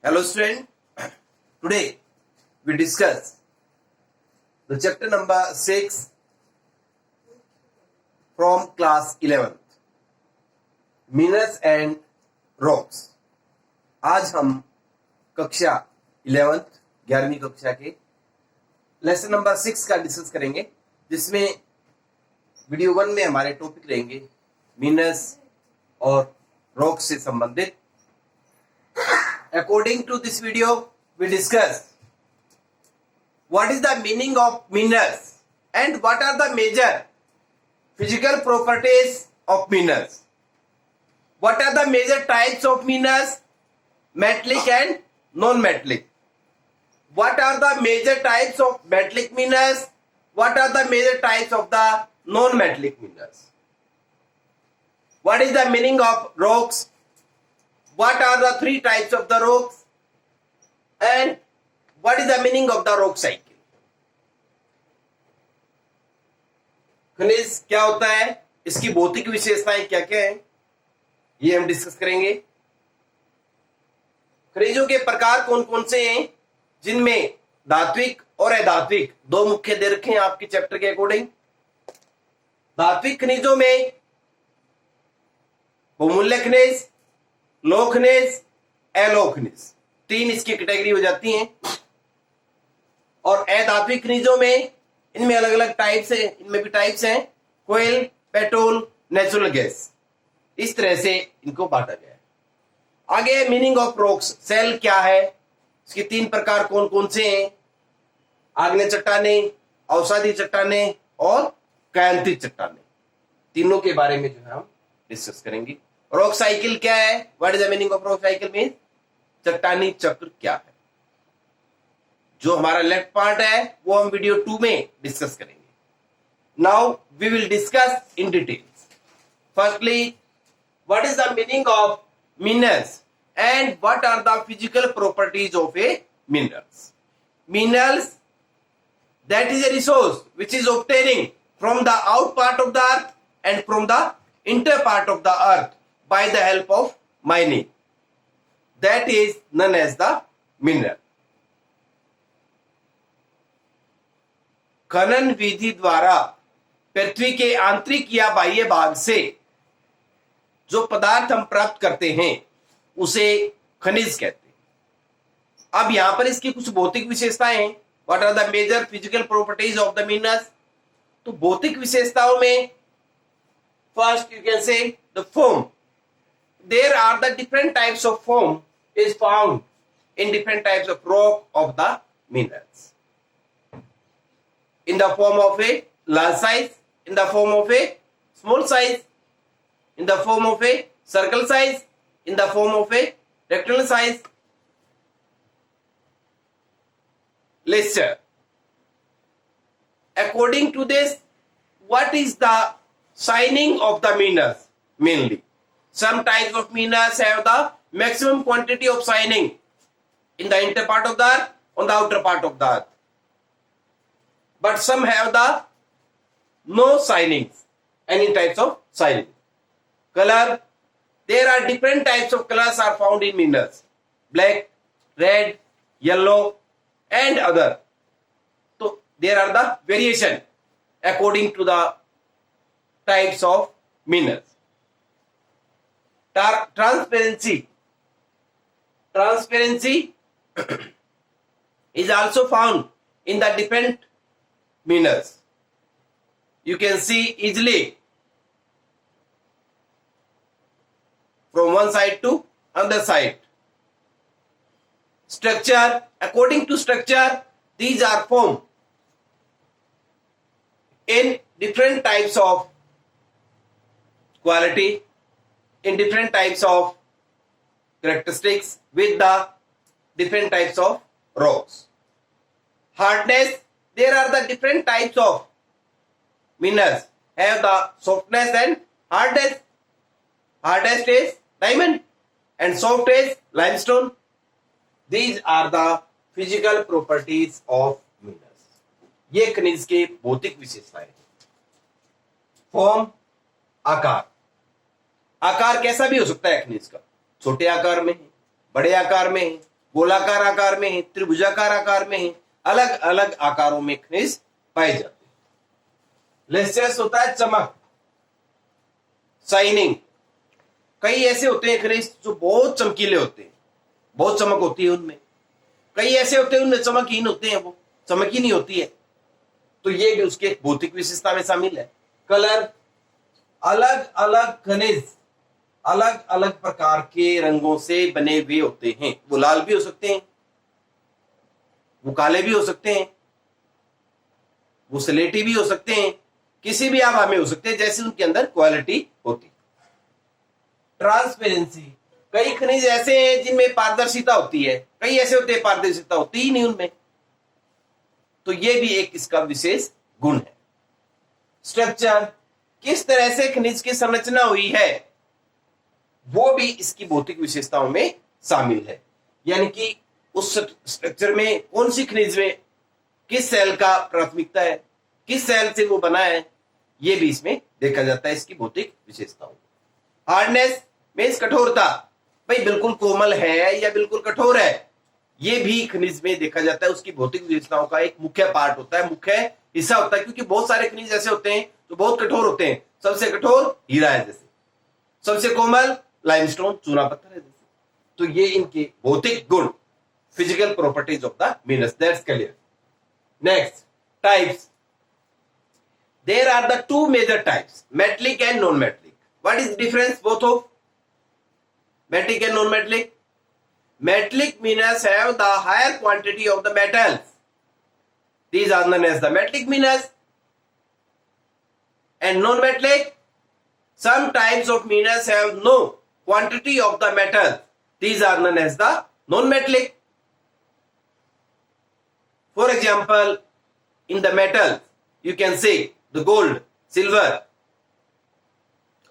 Hello student, today we discuss the chapter number 6 from class 11th, Minerals and Rocks. आज हम कक्षा 11वीं कक्षा के लेसन नंबर 6 का डिस्कस करेंगे, जिसमें वीडियो 1 में हमारे टॉपिक रहेंगे मिनरल्स और रॉक्स से संबंधित. According to this video, we discuss what is the meaning of minerals and what are the major physical properties of minerals. What are the major types of minerals, metallic and non-metallic. What are the major types of metallic minerals? What are the major types of the non-metallic minerals? What is the meaning of rocks? What are the 3 types of the rocks? And what is the meaning of the rock cycle? खनिज क्या होता है, इसकी भौतिक विशेषताएं क्या क्या है, ये हम डिस्कस करेंगे. खनिजों के प्रकार कौन कौन से हैं, जिनमें धात्विक और अधात्विक 2 मुख्य दे रखे हैं आपके चैप्टर के अकॉर्डिंग. धात्विक खनिजों में बहुमूल्य खनिज, लोह खनिज, अलोह खनिज 3 इसकी कैटेगरी हो जाती हैं. और अधात्विक खनिजों में इनमें अलग अलग टाइप्स हैं, इनमें भी टाइप्स हैं, कोयल, पेट्रोल, नेचुरल गैस. इस तरह से इनको बांटा गया है. आगे मीनिंग ऑफ रॉक्स, सेल क्या है, इसके 3 प्रकार कौन कौन से हैं, आग्नेय चट्टाने, औषधि चट्टाने और कायांतिक चट्टाने, तीनों के बारे में जो है हम डिस्कस करेंगे. रॉक साइकिल क्या है, what is the meaning of rock cycle means चट्टानी चक्र क्या है. जो हमारा लेफ्ट पार्ट है वो हम वीडियो 2 में डिस्कस करेंगे. Now we will discuss in details. Firstly, what is the meaning of minerals and what are the physical properties of a minerals. Minerals, that is a resource which is obtaining from the out part of the earth and from the inter part of the earth by the help of mining. That is known as the mineral. खनन विधि द्वारा पृथ्वी के आंतरिक या बाह्य भाग से जो पदार्थ हम प्राप्त करते हैं उसे खनिज कहते हैं. अब यहां पर इसकी कुछ भौतिक विशेषताएं हैं. What are the major physical properties of the minerals? तो भौतिक विशेषताओं में first you can say the foam. There are the different types of foam is found in different types of rock of the minerals. In the form of a large size, in the form of a small size, in the form of a circle size, in the form of a rectangular size. Let's check. According to this, what is the shining of the minerals mainly? Some types of minerals have the maximum quantity of shining in the inner part of the earth, on the outer part of the earth. But some have the no shinings, any types of shining. Color, there are different types of colors are found in minerals. Black, red, yellow and other. So there are the variation according to the types of minerals. Transparency is also found in the different minerals. You can see easily from one side to another side. Structure, according to structure, these are formed in different types of quality, in different types of characteristics with the different types of rocks. Hardness, there are the different types of minerals have the softness and hardness. Hardest is diamond and soft is limestone. These are the physical properties of minerals. ये खनिज के भौतिक विशेषताएं. Form, आकार. आकार कैसा भी हो सकता है खनिज का, छोटे आकार में है, बड़े आकार में है, गोलाकार आकार में है, त्रिभुजाकार आकार में है, अलग अलग आकारों में खनिज पाए जाते हैं। लस्ट्रस होता है चमक, शाइनिंग। कई ऐसे होते हैं खनिज जो बहुत चमकीले होते हैं, बहुत चमक होती है उनमें। कई ऐसे होते हैं उनमें चमकहीन होते हैं, वो चमक ही नहीं होती है। तो ये भी उसके भौतिक विशेषता में शामिल है। कलर, अलग अलग खनिज अलग अलग प्रकार के रंगों से बने हुए होते हैं। वो लाल भी हो सकते हैं, वो काले भी हो सकते हैं, वो स्लेटी भी हो सकते हैं, किसी भी आभा में हो सकते हैं, जैसे उनके अंदर क्वालिटी होती। ट्रांसपेरेंसी, कई खनिज ऐसे हैं जिनमें पारदर्शिता होती है, कई ऐसे होते हैं पारदर्शिता होती ही नहीं उनमें। तो ये भी एक इसका विशेष गुण है। स्ट्रक्चर, किस तरह से खनिज की संरचना हुई है, वो भी इसकी भौतिक विशेषताओं में शामिल है। यानी कि उस स्ट्रक्चर में कौन सी खनिज में किस सेल का प्राथमिकता है, किस सेल से वो बना है, ये भी इसमें देखा जाता है इसकी भौतिक विशेषताओं। हार्डनेस मींस कठोरता, भाई बिल्कुल कोमल है या बिल्कुल कठोर है, ये भी खनिज में देखा जाता है। उसकी भौतिक विशेषताओं का एक मुख्य पार्ट होता है, मुख्य हिस्सा होता है। क्योंकि बहुत सारे खनिज ऐसे होते हैं जो बहुत कठोर होते हैं। सबसे कठोर हीरा है जैसे, सबसे कोमल लाइमस्टोन, चूना पत्थर है जैसे। तो ये इनके भौतिक गुण, physical properties of the minerals, that's clear. Next, types. There are the two major types, metallic and non metallic. What is difference both of metallic and non-metallic? Metallic minerals have the higher quantity of the metals. These are known as the metallic minerals. And non-metallic, some types of minerals have no quantity of the metals. These are known as the non-metallic. For example, in the metals, you can see the gold, silver,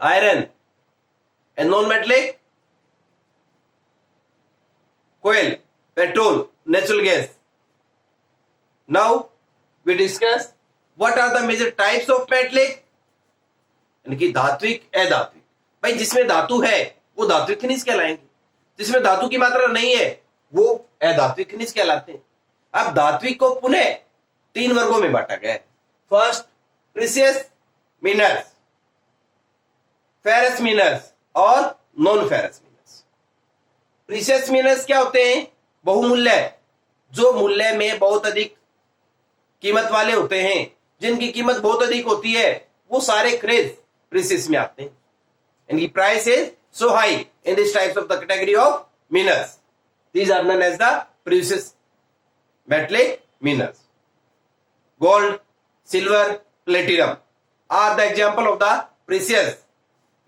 iron, and non-metallic, coal, petrol, natural gas. Now we discuss what are the major types of metallic, यानी कि धात्विक, अधात्विक। भाई जिसमें धातु है वो धात्विक खनिज कहलाएंगे, जिसमें धातु की मात्रा नहीं है वो अधात्विक खनिज कहलाते हैं। अब धात्विक को पुनः 3 वर्गों में बांटा गया है। First, precious minerals, ferrous minerals और non ferrous minerals. Precious minerals क्या होते हैं? बहुमूल्य, जो मूल्य में बहुत अधिक कीमत वाले होते हैं, जिनकी कीमत बहुत अधिक होती है, वो सारे खनिज प्रीशियस में आते हैं। इनकी price is so high in this types of the category of minerals. These are known as the precious metallic minerals. Gold, silver, platinum are the example of the precious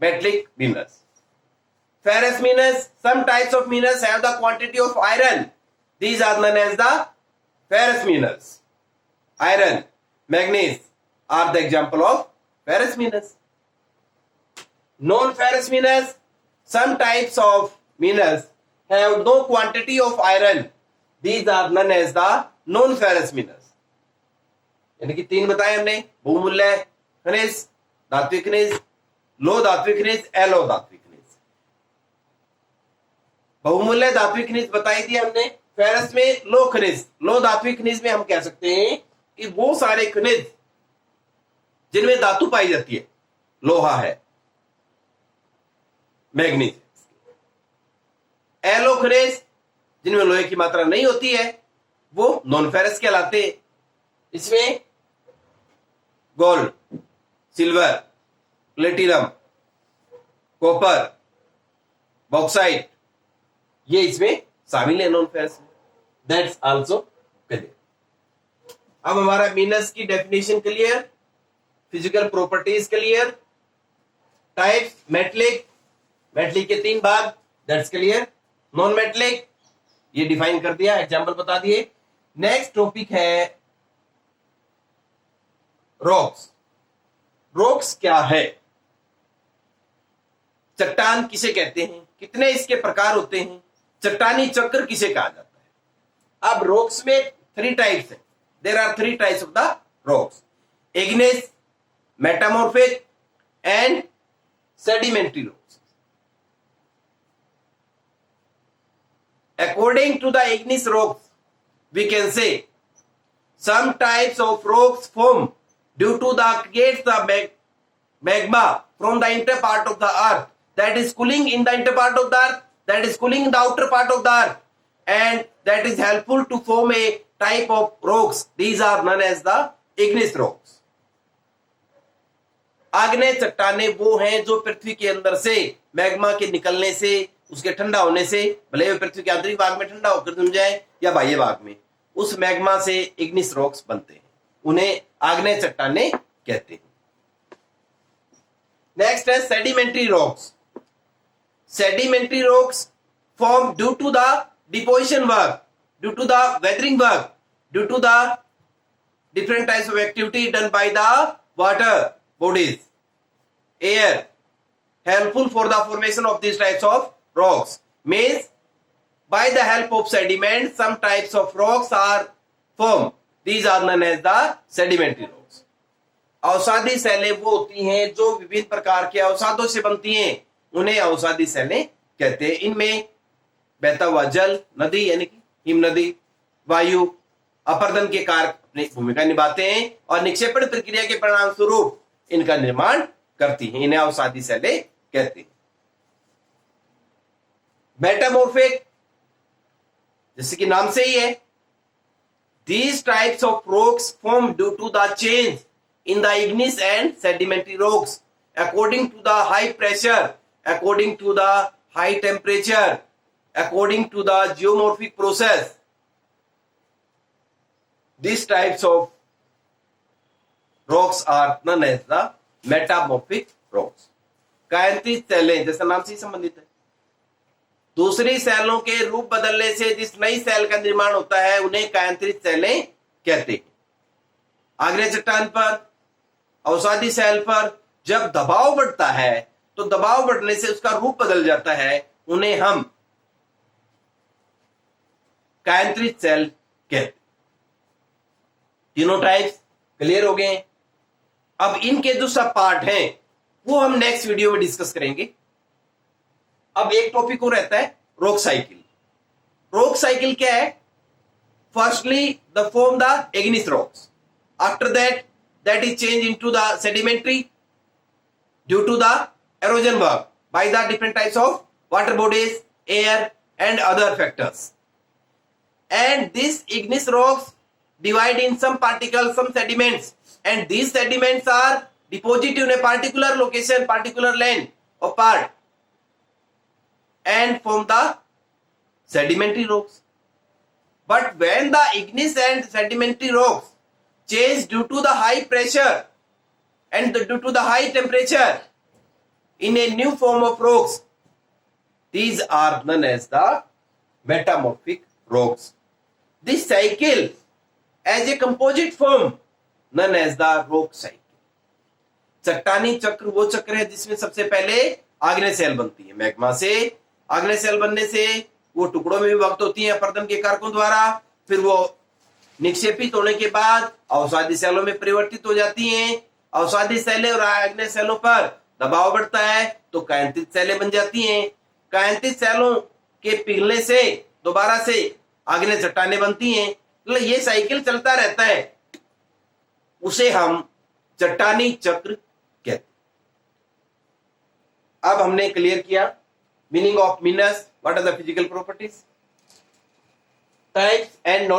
metallic minerals. Ferrous minerals, some types of minerals have the quantity of iron. These are known as the ferrous minerals. Iron, manganese are the example of ferrous minerals. Non-ferrous minerals, some types of minerals have no quantity of iron. These are known as the non-ferrous minerals. यानी कि 3 बताए हमने, बहुमूल्य खनिज, धात्विक खनिज, लो धात्विक खनिज, एलो धात्विक खनिज। बहुमूल्य धात्विक खनिज बताई दिया हमने। फेरस में लो खनिज, लो धात्विक खनिज में हम कह सकते हैं कि वो सारे खनिज जिनमें धातु पाई जाती है, लोहा है, मैग्नीज। एलो खनिज जिनमें लोहे की मात्रा नहीं होती है, वो नॉन फेरस कहलाते हैं। इसमें gold, silver, platinum, copper, bauxite, ये इसमें शामिल है नॉन फेरस में। That's also clear. अब हमारा मिनरल्स की definition clear, physical properties clear, types metallic, metallic के 3 भाग, दैट्स क्लियर। नॉन मेटलिक ये डिफाइन कर दिया, एग्जांपल बता दिए। नेक्स्ट टॉपिक है रॉक्स। रॉक्स क्या है? चट्टान किसे कहते हैं? कितने इसके प्रकार होते हैं? चट्टानी चक्र किसे कहा जाता है? अब रॉक्स में 3 टाइप्स हैं। There are 3 types of the rocks: igneous, metamorphic and sedimentary rocks. According to the igneous rocks, we can say some types of rocks form due to the creates the magma from the inner part of the earth, that is cooling in the inner part of the earth, that is cooling in the outer part of the earth, and that is helpful to form a type of rocks. These are known as the igneous rocks. आग्नेय चट्टाने वो हैं जो पृथ्वी के अंदर से magma के निकलने से, उसके ठंडा होने से, भले वे पृथ्वी के आंतरिक भाग में ठंडा होकर जम जाए या बाह्य भाग में, उस मैग्मा से इग्निस रॉक्स बनते हैं, उन्हें आग्नेय चट्टाने कहते हैं. नेक्स्ट है sedimentary rocks. Sedimentary rocks form due to the deposition work, due to the weathering work, due to the different types of activity done by the water bodies, air, helpful for the formation of these types of rocks. Means by the help of sediment some types of rocks are formed. These are known as the sedimentary rocks. अवसादी सैलें वो होती हैं जो विभिन्न प्रकार के अवसादों से बनती हैं, उन्हें अवसादी सैलें कहते हैं. इनमें बहता हुआ जल, नदी यानी कि हिम नदी, वायु अपरदन के कारक अपनी भूमिका निभाते हैं और निक्षेपण प्रक्रिया के परिणाम स्वरूप इनका निर्माण करती हैं. इन्हें अवसादी सैलें कहते हैं. मेटामॉर्फिक, जैसे कि नाम से ही है, these types of rocks form due to the change in the igneous and sedimentary rocks according to the high pressure, according to the high temperature, according to the geomorphic process. These types of rocks are known as the metamorphic rocks. कायांतरित सैलें, जैसा नाम से ही संबंधित है, दूसरी salon के रूप बदलने से जिस नई सैल का निर्माण होता है उन्हें कायांतरित सैलें कहते हैं. आग्नेय चट्टान पर, अवसादी सैल पर जब दबाव बढ़ता है तो दबाव बढ़ने से उसका रूप बदल जाता है, उन्हें हम कायांतरित सैल कहते हैं. तीनों टाइप्स क्लियर हो गए. अब इनके जो सब पार्ट हैं वो हम नेक्स्ट वीडियो में डिस्कस करेंगे. अब एक टॉपिक और रहता है रॉक साइकिल. रॉक साइकिल क्या है? Firstly the form the igneous rocks, after that is change into the sedimentary due to the erosion work by the different types of water bodies, air and other factors. And these igneous rocks divide in some particles, some sediments, and these sediments are deposited in a particular location, particular length or part, and form the sedimentary rocks. But when the igneous and sedimentary rocks change due to the high pressure and due to the high temperature in a new form of rocks, these are known as the metamorphic rocks. This cycle as a composite form known as the rock cycle. चट्टानी चक्र वो चक्र है जिसमें सबसे पहले आग्नेय cell बनती है. मैग्मा से आग्नेय सेल बनने से वो टुकड़ों में विभक्त होती है अपरदन के कारकों द्वारा, फिर वो निक्षेपित होने के बाद अवसादी सेलों में परिवर्तित हो जाती हैं. अवसादी सेलें और आग्नेय सेलों पर दबाव बढ़ता है तो कायांतरित सेलें बन जाती हैं. कायांतरित सेलों के पिघलने से दोबारा से आग्नेय चट्टानें बनती हैं. मतलब ये साइकिल चलता रहता है, उसे हम चट्टानी चक्र कहते. अब हमने क्लियर किया meaning of minerals, what are the physical properties, types and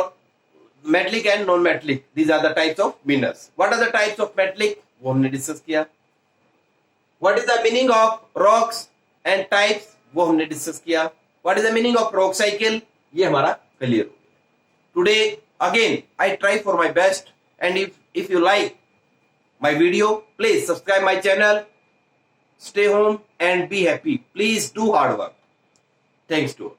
metallic and non metallic, these are the types of minerals. What are the types of metallic, वो हमने डिस्कस किया. What is the meaning of rocks and types, वो हमने discuss किया. What is the meaning of rock cycle, ये हमारा clear हो गया. Today again I try for my best, and if you like my video, please subscribe my channel, stay home and be happy. Please do hard work. Thanks to all.